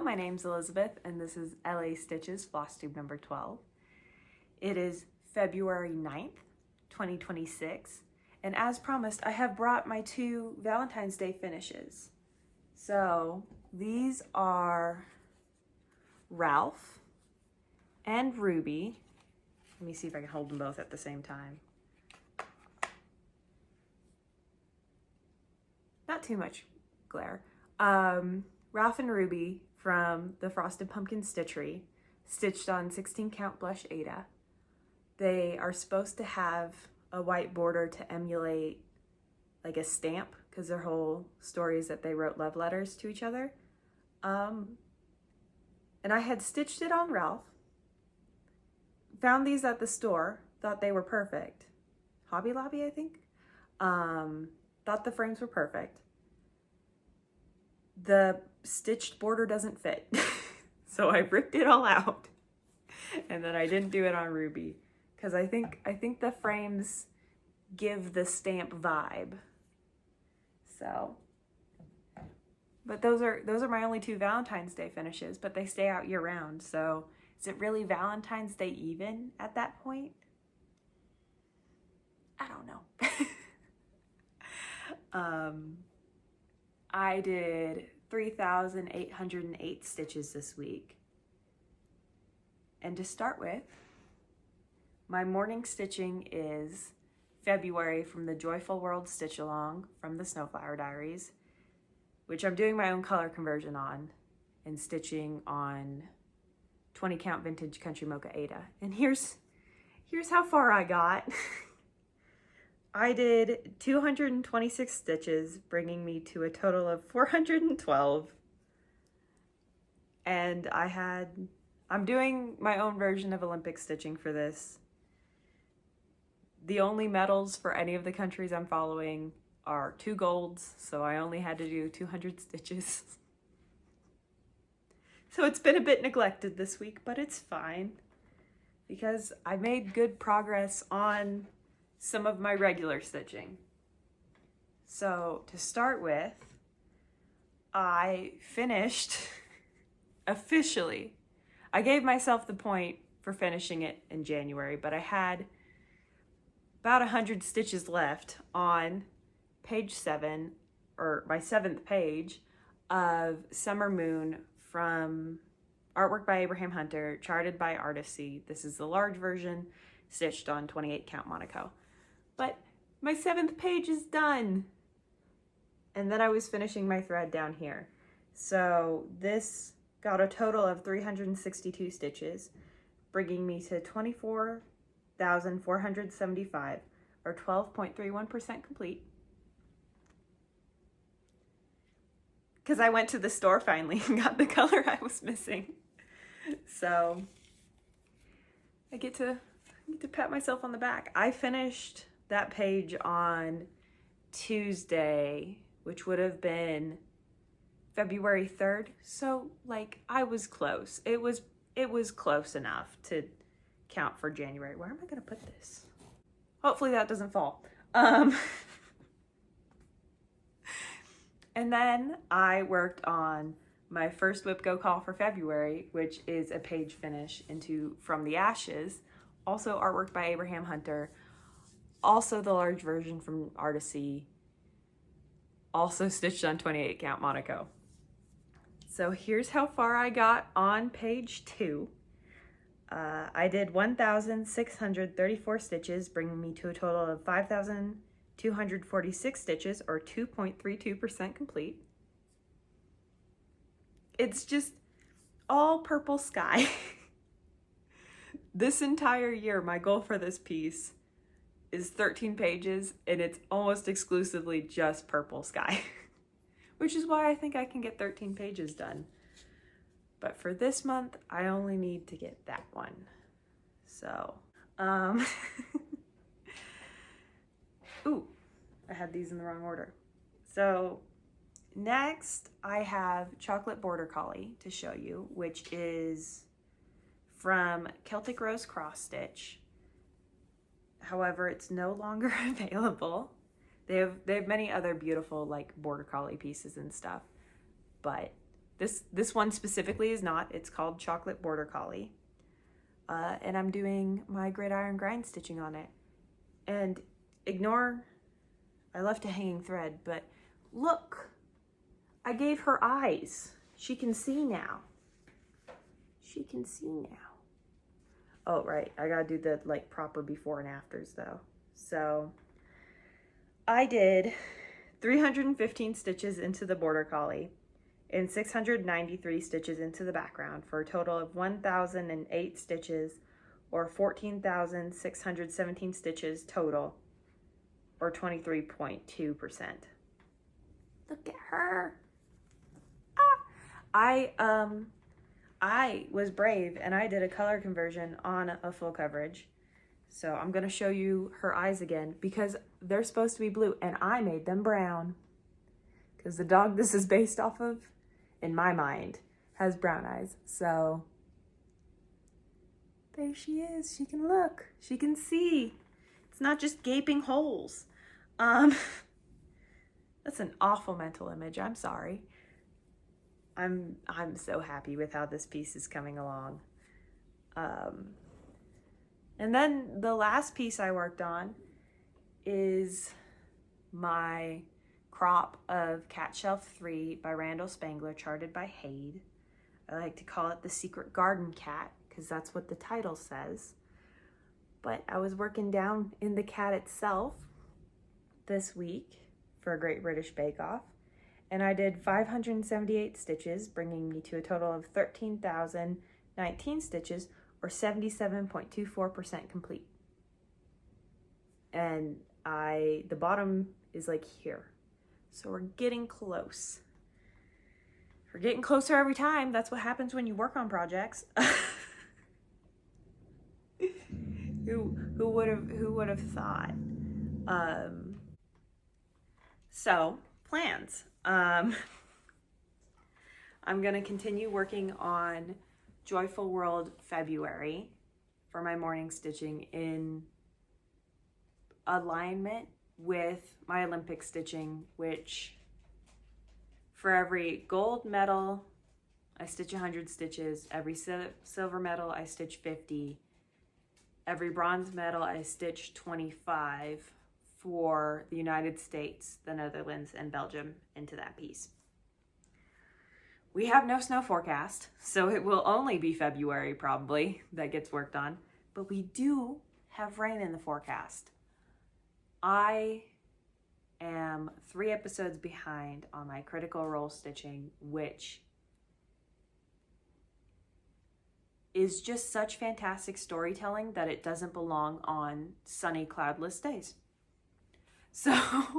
my name's Elizabeth and this is LA Stitches Flosstube number 12. It is February 9th, 2026, and as promised, I have brought my two Valentine's Day finishes. So these are Ralph and Ruby. Let me see if I can hold them both at the same time. Not too much glare. Ralph and Ruby from the Frosted Pumpkin Stitchery, stitched on 16 count blush Aida. They are supposed to have a white border to emulate like a stamp, because their whole story is that they wrote love letters to each other. And I had stitched it on Ralph, found these at the store, thought they were perfect. Hobby Lobby, I think. Thought the frames were perfect. The stitched border doesn't fit. So I ripped it all out. And then I didn't do it on Ruby, because I think the frames give the stamp vibe. So, but those are my only two Valentine's Day finishes, but they stay out year round. So is it really Valentine's Day even at that point? I don't know. I did 3,808 stitches this week. And to start with, my morning stitching is February from the Joyful World Stitch Along from the Snowflower Diaries, which I'm doing my own color conversion on and stitching on 20 count vintage country Mocha Aida. And here's how far I got. I did 226 stitches, bringing me to a total of 412. And I'm doing my own version of Olympic stitching for this. The only medals for any of the countries I'm following are 2 golds, so I only had to do 200 stitches. So it's been a bit neglected this week, but it's fine, because I made good progress on some of my regular stitching. So to start with, I finished officially. I gave myself the point for finishing it in January, but I had about 100 stitches left on page 7, or my 7th page of Summer Moon from artwork by Abraham Hunter, charted by Artecy. This is the large version, stitched on 28 count Monaco. But my 7th page is done. And then I was finishing my thread down here. So this got a total of 362 stitches, bringing me to 24,475, or 12.31% complete. Because I went to the store finally and got the color I was missing. So I get to pat myself on the back. I finished that page on Tuesday, which would have been February 3rd. So like I was close. It was close enough to count for January. Where am I gonna put this? Hopefully that doesn't fall. And then I worked on my first Whip Go call for February, which is a page finish into From the Ashes, also artwork by Abraham Hunter, also the large version from Artecy, also stitched on 28 count Monaco. So here's how far I got on page 2. I did 1,634 stitches, bringing me to a total of 5,246 stitches, or 2.32% complete. It's just all purple sky. This entire year, my goal for this piece is 13 pages, and it's almost exclusively just purple sky, which is why I think I can get 13 pages done. But for this month, I only need to get that one. So, ooh, I had these in the wrong order. So next I have Chocolate Border Collie to show you, which is from Celtic Rose Cross Stitch. However, it's no longer available. They have many other beautiful like Border Collie pieces and stuff, but This one specifically is not. It's called Chocolate Border Collie. And I'm doing my gridiron grind stitching on it. And ignore, I left a hanging thread, but look, I gave her eyes. She can see now. She can see now. Oh, right, I gotta do the like proper before and afters though. So I did 315 stitches into the Border Collie and 693 stitches into the background for a total of 1,008 stitches, or 14,617 stitches total, or 23.2%. Look at her. Ah! I was brave and I did a color conversion on a full coverage. So I'm gonna show you her eyes again because they're supposed to be blue and I made them brown. Because the dog this is based off of, in my mind, has brown eyes. So there she is. She can look. She can see. It's not just gaping holes. That's an awful mental image. I'm sorry. I'm so happy with how this piece is coming along. And then the last piece I worked on is my crop of Cat Shelf 3 by Randall Spangler, charted by Hayde. I like to call it the Secret Garden Cat because that's what the title says. But I was working down in the cat itself this week for a Great British Bake Off, and I did 578 stitches, bringing me to a total of 13,019 stitches, or 77.24% complete. And the bottom is like here. So we're getting close. We're getting closer every time. That's what happens when you work on projects. Who would have thought? So plans. I'm gonna continue working on Joyful World February for my morning stitching in alignment with my Olympic stitching, which for every gold medal I stitch 100 stitches, every silver medal I stitch 50, every bronze medal I stitch 25 for the United States, the Netherlands, and Belgium into that piece. We have no snow forecast, so it will only be February probably that gets worked on, but we do have rain in the forecast. I am 3 episodes behind on my critical role stitching, which is just such fantastic storytelling that it doesn't belong on sunny, cloudless days. So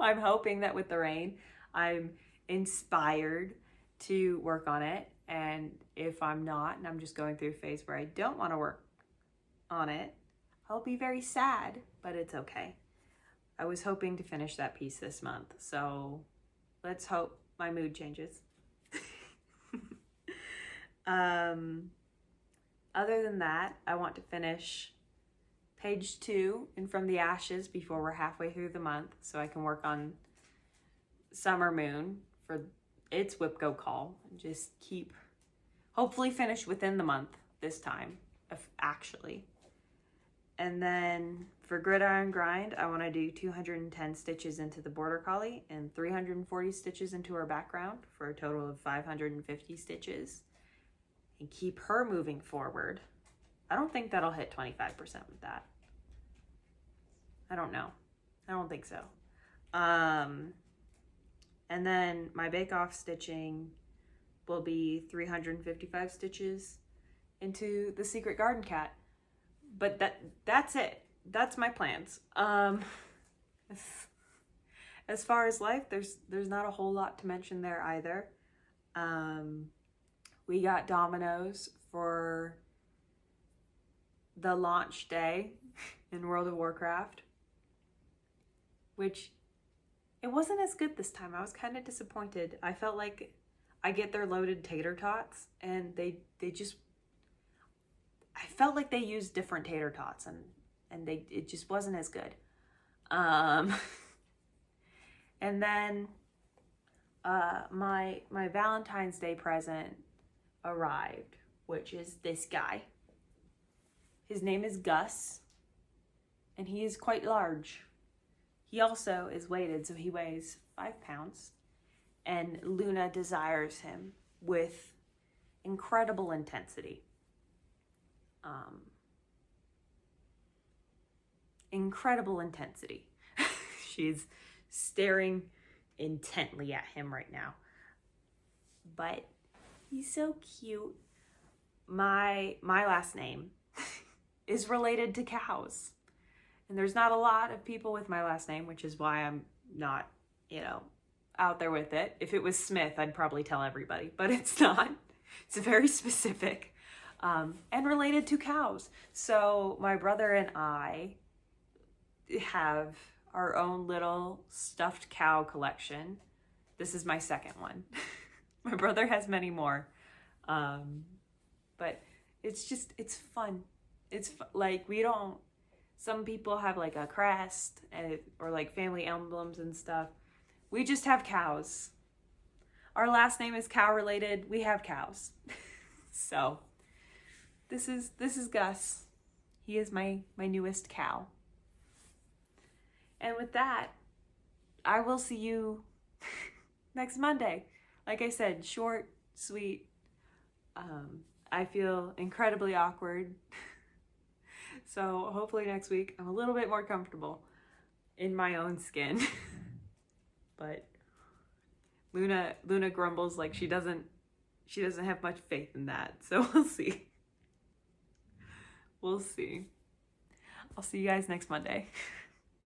I'm hoping that with the rain, I'm inspired to work on it. And if I'm not, and I'm just going through a phase where I don't want to work on it, I'll be very sad, but it's okay. I was hoping to finish that piece this month, so let's hope my mood changes. Other than that, I want to finish page 2 in From the Ashes before we're halfway through the month, so I can work on Summer Moon for its Whip Go Call and just hopefully finish within the month this time, actually. And then for Gridiron Grind, I want to do 210 stitches into the Border Collie and 340 stitches into her background for a total of 550 stitches, and keep her moving forward. I don't think that'll hit 25% with that. I don't know. I don't think so. And then my bake-off stitching will be 355 stitches into the Secret Garden Cat. But that's it. That's my plans. As far as life, there's not a whole lot to mention there either. We got Domino's for the launch day in World of Warcraft, which it wasn't as good this time. I was kind of disappointed. I felt like I get their loaded tater tots and they just, I felt like they used different tater tots and it just wasn't as good. And then my Valentine's Day present arrived, which is this guy. His name is Gus, and he is quite large. He also is weighted, so he weighs 5 pounds, and Luna desires him with incredible intensity. Incredible intensity. She's staring intently at him right now. But he's so cute. My last name is related to cows. And there's not a lot of people with my last name, which is why I'm not, out there with it. If it was Smith, I'd probably tell everybody, but it's not. It's very specific and related to cows. So my brother and I have our own little stuffed cow collection. This is my second one. My brother has many more. But it's fun. Like, we don't, some people have like a crest or like family emblems and stuff. We just have cows. Our last name is cow related. We have cows. So this is Gus. He is my newest cow. And with that, I will see you next Monday. Like I said, short, sweet. I feel incredibly awkward. So hopefully next week I'm a little bit more comfortable in my own skin. But Luna grumbles like she doesn't have much faith in that. So we'll see. We'll see. I'll see you guys next Monday.